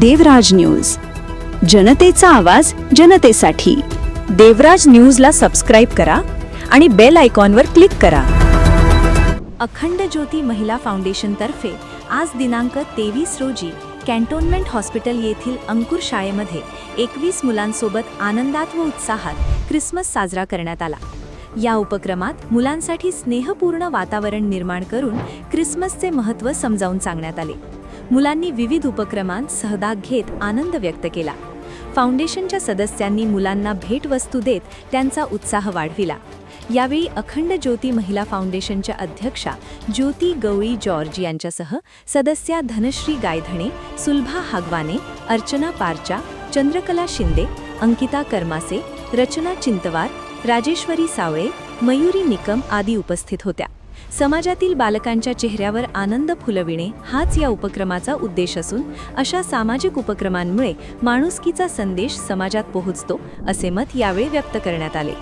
देवराज news, जनतेचा आवाज जनतेसाठी। देवराज न्यूजला सबस्क्राईब करा आणि बेल आयकॉनवर क्लिक करा। अखंड ज्योती महिला फाउंडेशनतर्फे आज दिनांक 23 रोजी कॅन्टोन्मेंट हॉस्पिटल येथील अंकुर शाळेमध्ये 21 मुलांसोबत आनंदात व उत्साहात ख्रिसमस साजरा करण्यात आला। या उपक्रमात मुलांसाठी स्नेहपूर्ण वातावरण निर्माण करून ख्रिसमसचे महत्त्व समजावून सांगण्यात आले। मुलांनी विविध उपक्रमांत सहभाग घेत आनंद व्यक्त केला। फाउंडेशनच्या सदस्यांनी मुलांना भेटवस्तू देत त्यांचा उत्साह वाढविला। यावेळी अखंड ज्योती महिला फाउंडेशनच्या अध्यक्षा ज्योती गवळी जॉर्ज यांच्यासह सदस्या धनश्री गायधणे, सुलभा हागवाने, अर्चना पारचा, चंद्रकला शिंदे, अंकिता करमासे, रचना चिंतवार, राजेश्वरी सावळे, मयुरी निकम आदी उपस्थित होत्या। समाजातील बालकांच्या चेहऱ्यावर आनंद फुलविणे हाच या उपक्रमाचा उद्देश असून अशा सामाजिक उपक्रमांमुळे माणुसकीचा संदेश समाजात पोहोचतो असे मत यावेळी व्यक्त करण्यात आले।